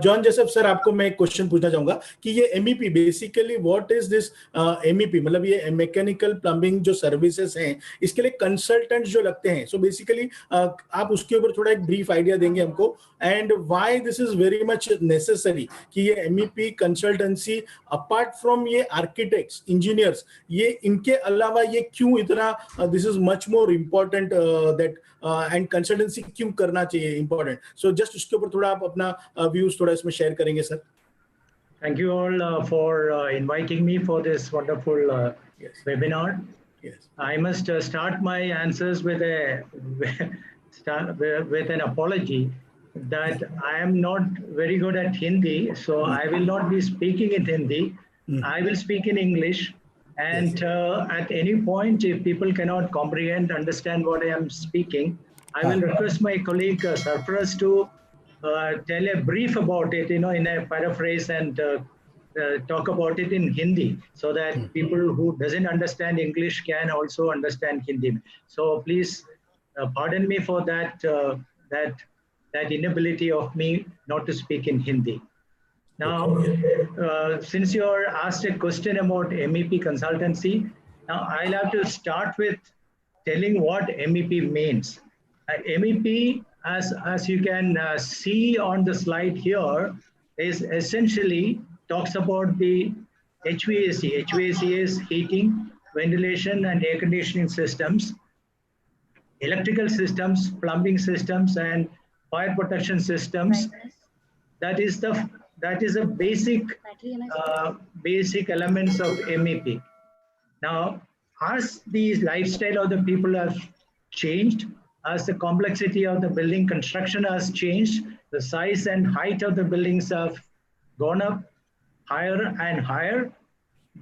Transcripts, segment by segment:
John Joseph sir, आपको मैं एक क्वेश्चन पूछना चाहूंगा कि ये MEP basically what is this MEP, मतलब ये मैकेनिकल प्लम्बिंग जो सर्विसेज हैं इसके लिए कंसल्टेंट जो लगते हैं, सो बेसिकली आप उसके ऊपर थोड़ा एक ब्रीफ आइडिया देंगे हमको, and why this is very much necessary कि ये एमईपी कंसल्टेंसी अपार्ट फ्रॉम ये आर्किटेक्ट्स इंजीनियर्स, ये इनके अलावा ये क्यों इतना this is much more important that and consultancy क्यों करना चाहिए इम्पोर्टेंट, सो जस्ट उसके ऊपर थोड़ा आप अपना व्यूज थोड़ा इसमें शेयर करेंगे sir. Thank you all for inviting me for this wonderful Yes. webinar. Yes. I must start my answers with an apology that I am not very good at Hindi, so I will not be speaking in Hindi. I will speak in English. And at any point, if people cannot comprehend, understand what I am speaking, I will request my colleague Sarfaraz to tell a brief about it, in a paraphrase, and talk about it in Hindi, so that people who doesn't understand English can also understand Hindi. So please pardon me for that inability of me not to speak in Hindi. Now, since you are asked a question about MEP consultancy, now I'll have to start with telling what MEP means. MEP, as you can see on the slide here, is essentially talks about the HVAC. HVAC is heating, ventilation, and air conditioning systems, electrical systems, plumbing systems, and fire protection systems. That is the basic elements of MEP. Now, as the lifestyle of the people have changed, as the complexity of the building construction has changed, the size and height of the buildings have gone up higher and higher.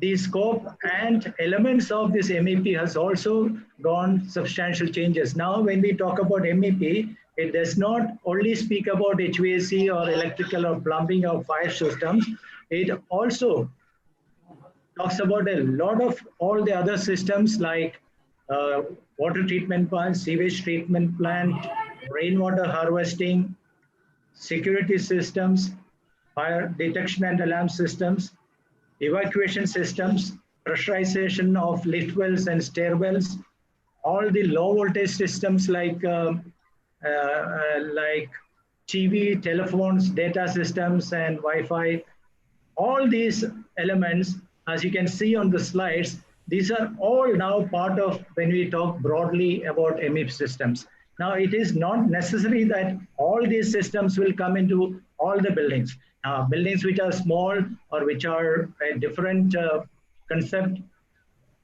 The scope and elements of this MEP has also gone substantial changes. Now, when we talk about MEP, it does not only speak about HVAC or electrical or plumbing or fire systems. It also talks about a lot of all the other systems like water treatment plant, sewage treatment plant, rainwater harvesting, security systems, fire detection and alarm systems, evacuation systems, pressurization of lift wells and stairwells, all the low voltage systems like TV, telephones, data systems, and Wi-Fi. All these elements, as you can see on the slides, these are all now part of when we talk broadly about MEP systems. Now, it is not necessary that all these systems will come into all the buildings. Buildings which are small or which are a different concept,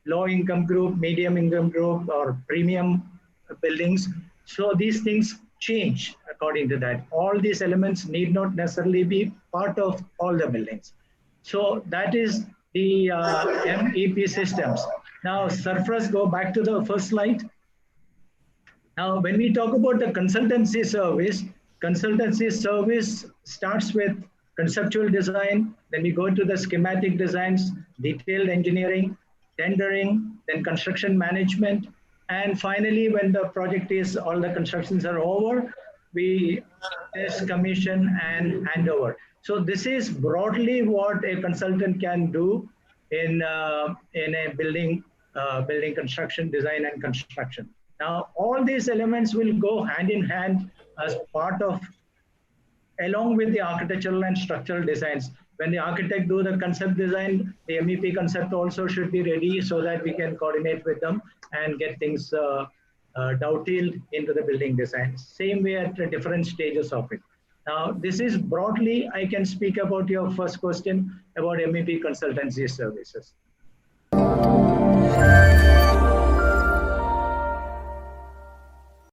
low income group, medium income group, or premium buildings. So these things change according to that. All these elements need not necessarily be part of all the buildings. So that is the MEP systems. Now, Sarfaraz, go back to the first slide. Now, when we talk about the consultancy service starts with conceptual design, then we go to the schematic designs, detailed engineering, tendering, then construction management, and finally, when the project is, all the constructions are over, we test, commission, and hand over. So this is broadly what a consultant can do in a building construction, design and construction. Now, all these elements will go hand in hand as part of, along with the architectural and structural designs. When the architect do the concept design, the MEP concept also should be ready so that we can coordinate with them and get things dovetailed into the building design. Same way at the different stages of it. Now, this is broadly, I can speak about your first question about MEP consultancy services.